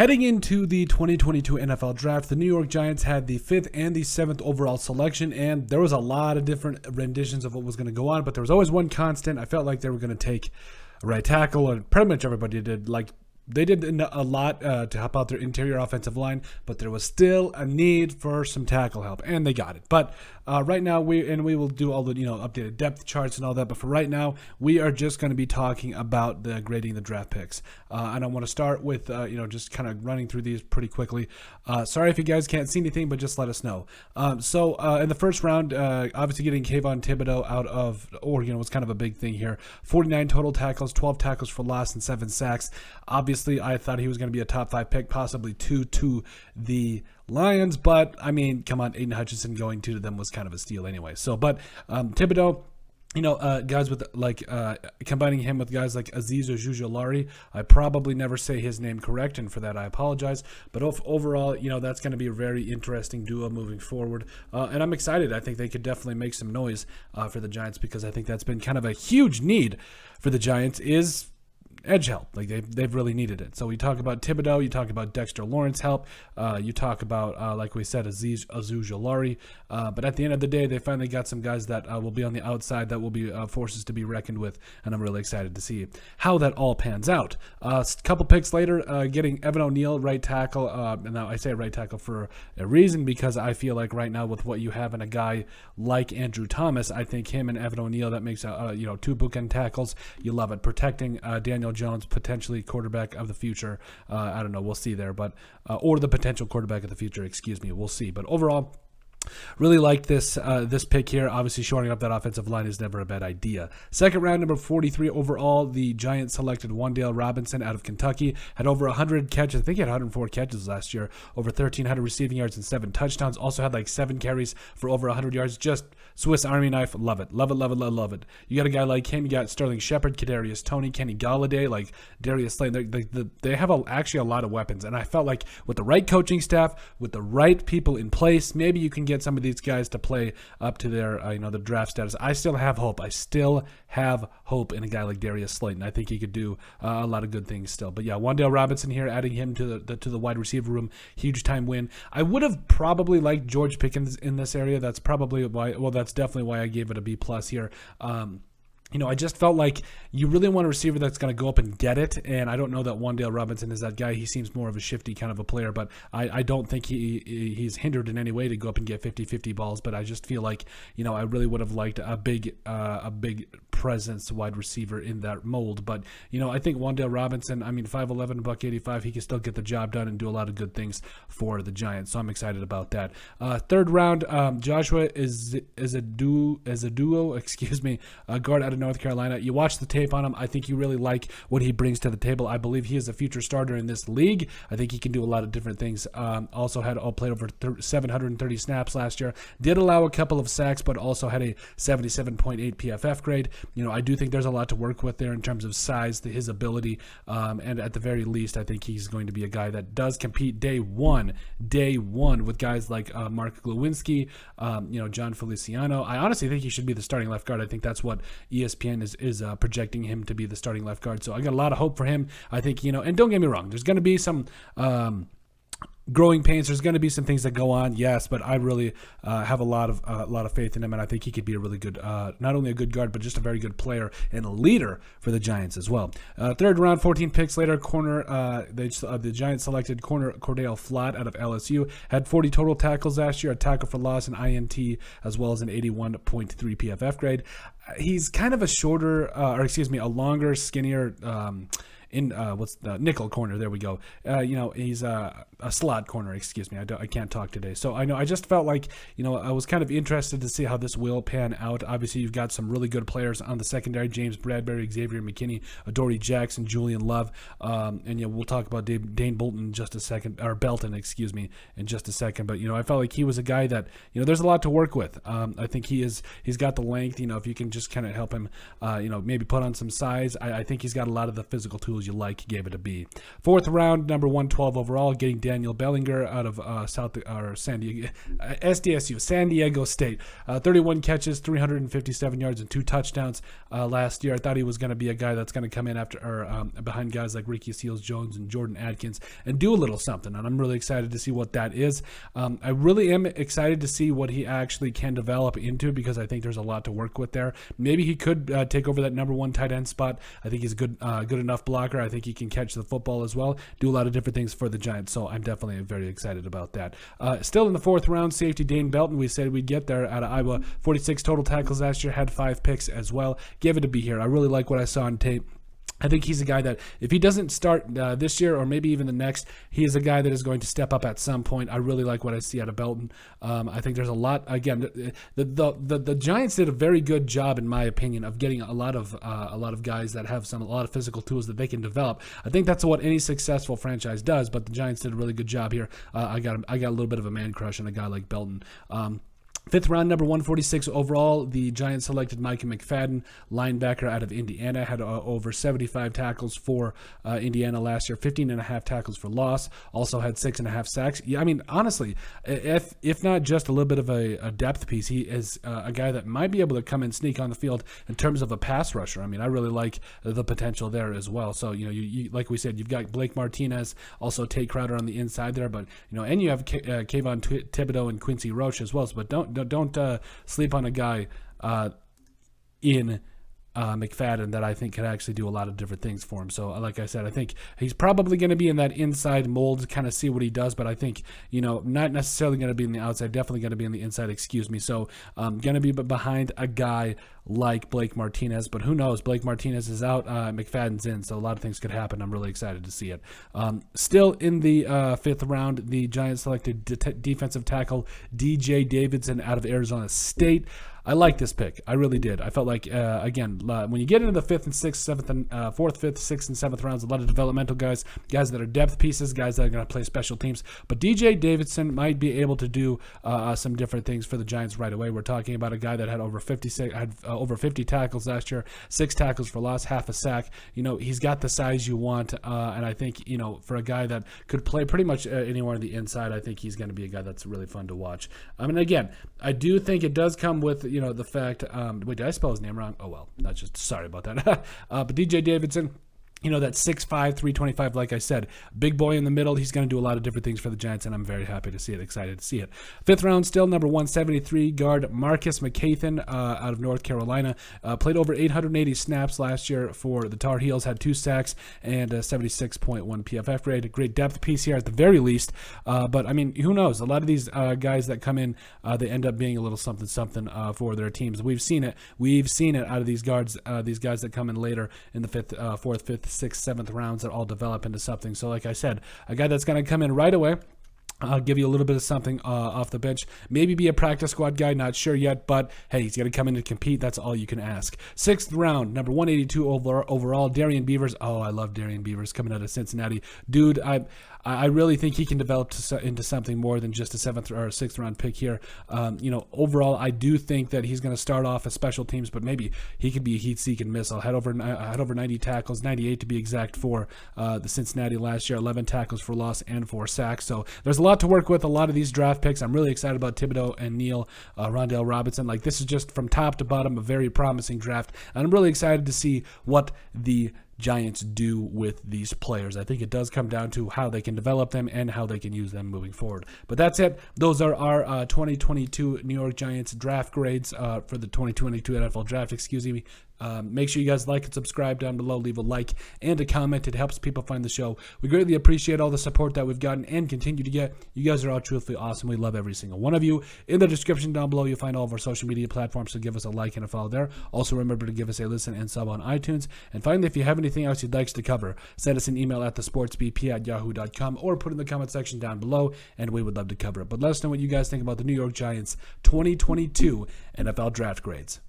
Heading into the 2022 NFL Draft, the New York Giants had the 5th and the 7th overall selection, and there was a lot of different renditions of what was going to go on, but there was always one constant. I felt like they were going to take a right tackle, and pretty much everybody did. They did a lot to help out their interior offensive line, but there was still a need for some tackle help, and they got it. But right now, we will do all the updated depth charts and all that. But for right now, we are just going to be talking about the grading the draft picks, and I want to start with just kind of running through these pretty quickly. Sorry if you guys can't see anything, but just let us know. So in the first round, obviously getting Kayvon Thibodeau out of Oregon was kind of a big thing here. 49 total tackles, 12 tackles for loss, and 7 sacks. Obviously, I thought he was going to be a top 5 pick, possibly 2 to the Lions, but I mean, come on, Aiden Hutchinson going 2 to them was kind of a steal anyway. So, but Thibodeau, guys with combining him with guys like Azeez Ojulari, I probably never say his name correct, and for that I apologize. But overall, that's going to be a very interesting duo moving forward, and I'm excited. I think they could definitely make some noise for the Giants, because I think that's been kind of a huge need for the Giants is edge help. Like they've really needed it. So we talk about Thibodeau, you talk about Dexter Lawrence help, you talk about like we said, Azeez Ojulari, but at the end of the day, they finally got some guys that will be on the outside that will be forces to be reckoned with, and I'm really excited to see how that all pans out. A couple picks later, getting Evan O'Neal, right tackle, and now I say right tackle for a reason, because I feel like right now with what you have in a guy like Andrew Thomas, I think him and Evan O'Neal, that makes 2 bookend tackles. You love it. Protecting Daniel Jones, potentially quarterback of the future. I don't know. We'll see there, but or the potential quarterback of the future. Excuse me. We'll see. But overall, really like this pick here. Obviously, shoring up that offensive line is never a bad idea. Second round, number 43 overall, the Giants selected Wan'Dale Robinson out of Kentucky. Had over 100 catches. I think he had 104 catches last year. Over 1,300 receiving yards and 7 touchdowns. Also had like 7 carries for over 100 yards. Just Swiss Army knife. Love it. Love it, love it, love it, love it. You got a guy like him. You got Sterling Shepard, Kadarius Toney, Kenny Galladay, like Darius Slayton. They have actually a lot of weapons. And I felt like with the right coaching staff, with the right people in place, maybe you can get some of these guys to play up to their the draft status. I still have hope. I still have hope in a guy like Darius Slayton. I think he could do a lot of good things still. But yeah, Wan'Dale Robinson here, adding him to the wide receiver room, huge time win. I would have probably liked George Pickens in this area. That's probably why. Well, that's definitely why I gave it a B+ here. I just felt like you really want a receiver that's going to go up and get it, and I don't know that Wan'Dale Robinson is that guy. He seems more of a shifty kind of a player, but I don't think he's hindered in any way to go up and get 50-50 balls, but I just feel like, I really would have liked a big presence wide receiver in that mold, but, I think Wan'Dale Robinson, 5'11", $185, he can still get the job done and do a lot of good things for the Giants, so I'm excited about that. Third round, Joshua is a duo, guard out of North Carolina. You watch the tape on him. I think you really like what he brings to the table. I believe he is a future starter in this league. I think he can do a lot of different things. Also played over 730 snaps last year. Did allow a couple of sacks, but also had a 77.8 PFF grade. I do think there's a lot to work with there in terms of size, his ability, and at the very least, I think he's going to be a guy that does compete day one with guys like Mark Glowinski, John Feliciano. I honestly think he should be the starting left guard. I think that's what ESPN is projecting him to be, the starting left guard. So I got a lot of hope for him. I think, and don't get me wrong, there's going to be some growing pains. There's going to be some things that go on, yes, but I really have a lot of faith in him, and I think he could be a really good, not only a good guard, but just a very good player and a leader for the Giants as well. Third round, 14 picks later, corner. The Giants selected corner Cordell Flott out of LSU. Had 40 total tackles last year, a tackle for loss, an INT, as well as an 81.3 PFF grade. He's kind of a longer, skinnier. Nickel corner. There we go. He's a slot corner. Excuse me. I can't talk today. So I just felt like, I was kind of interested to see how this will pan out. Obviously, you've got some really good players on the secondary: James Bradbury, Xavier McKinney, Adoree Jackson, Julian Love, and we'll talk about Dane Bolton in just a second, or Belton, excuse me, in just a second. But I felt like he was a guy that there's a lot to work with. I think he's got the length. If you can just kind of help him, maybe put on some size. I think he's got a lot of the physical tools individuals you like, gave it a B. Fourth round, number 112 overall, getting Daniel Bellinger out of San Diego State. 31 catches, 357 yards, and 2 touchdowns last year. I thought he was going to be a guy that's going to come in behind guys like Ricky Seals-Jones and Jordan Atkins and do a little something, and I'm really excited to see what that is. I really am excited to see what he actually can develop into, because I think there's a lot to work with there. Maybe he could take over that number 1 tight end spot. I think he's a good enough blocker. I think he can catch the football as well, do a lot of different things for the Giants, so I'm definitely very excited about that. Still in the 4th round, safety Dane Belton. We said we'd get there out of Iowa. 46 total tackles last year, had 5 picks as well. Give it a B here. I really like what I saw on tape. I think he's a guy that if he doesn't start this year or maybe even the next, he is a guy that is going to step up at some point. I really like what I see out of Belton. I think there's a lot. Again, the Giants did a very good job, in my opinion, of getting a lot of guys that have a lot of physical tools that they can develop. I think that's what any successful franchise does. But the Giants did a really good job here. I got a little bit of a man crush on a guy like Belton. 5th round, number 146 overall, the Giants selected Micah McFadden, linebacker out of Indiana. Had over 75 tackles for Indiana last year, 15.5 tackles for loss. Also had 6.5 sacks. Yeah, I mean, honestly, if not just a little bit of a depth piece, he is a guy that might be able to come and sneak on the field in terms of a pass rusher. I mean, I really like the potential there as well. So, you like we said, you've got Blake Martinez, also Tate Crowder on the inside there, but and you have Kayvon Thibodeau and Quincy Roche as well. But don't sleep on a guy in McFadden that I think could actually do a lot of different things for him. So, like I said, I think he's probably going to be in that inside mold to kind of see what he does, but I think, not necessarily going to be in the outside, definitely going to be in the inside, So, going to be behind a guy like Blake Martinez, but who knows? Blake Martinez is out, McFadden's in, so a lot of things could happen. I'm really excited to see it. Still in the 5th round, the Giants selected defensive tackle DJ Davidson out of Arizona State. I like this pick. I really did. I felt like, when you get into the 5th and 6th, 7th and 4th, 5th, 6th, and 7th rounds, a lot of developmental guys that are depth pieces, guys that are going to play special teams. But DJ Davidson might be able to do some different things for the Giants right away. We're talking about a guy that had over 50 tackles last year, 6 tackles for loss, half a sack. He's got the size you want, and I think, for a guy that could play pretty much anywhere on the inside, I think he's going to be a guy that's really fun to watch. I mean, again, I do think it does come with, the fact, wait, did I spell his name wrong? Oh, well, sorry about that. But DJ Davidson, that 6'5", 325, like I said, big boy in the middle. He's going to do a lot of different things for the Giants, and I'm very happy to see it, excited to see it. 5th round, still number 173, guard Marcus McCathan out of North Carolina. Played over 880 snaps last year for the Tar Heels, had 2 sacks and a 76.1 PFF grade. A great depth piece here at the very least. But, I mean, who knows? A lot of these guys that come in, they end up being a little something for their teams. We've seen it. Out of these guards, these guys that come in later in the 5th, 4th, 5th, 6th, 7th rounds that all develop into something. So like I said, a guy that's going to come in right away, I'll give you a little bit of something off the bench. Maybe be a practice squad guy, not sure yet, but hey, he's going to come in to compete. That's all you can ask. 6th round, number 182 overall, Darian Beavers. Oh, I love Darian Beavers coming out of Cincinnati. Dude, I really think he can develop into something more than just a 7th or 6th round pick here. Overall, I do think that he's going to start off as special teams, but maybe he could be a heat-seeking missile. Had over 90 tackles, 98 to be exact for the Cincinnati last year, 11 tackles for loss and 4 sacks. So there's a lot to work with, a lot of these draft picks. I'm really excited about Thibodeau and Neal, Wan'Dale Robinson. Like, this is just from top to bottom a very promising draft, and I'm really excited to see what the Giants do with these players. I think it does come down to how they can develop them and how they can use them moving forward. But that's it. Those are our 2022 New York Giants draft grades for the 2022 NFL draft, excuse me. Make sure you guys like and subscribe down below. Leave a like and a comment. It helps people find the show. We greatly appreciate all the support that we've gotten and continue to get. You guys are all truthfully awesome. We love every single one of you. In the description down below, you'll find all of our social media platforms, so give us a like and a follow there. Also, remember to give us a listen and sub on iTunes. And finally, if you have anything else you'd like us to cover, send us an email at thesportsbp@yahoo.com or put in the comment section down below, and we would love to cover it. But let us know what you guys think about the New York Giants 2022 NFL draft grades.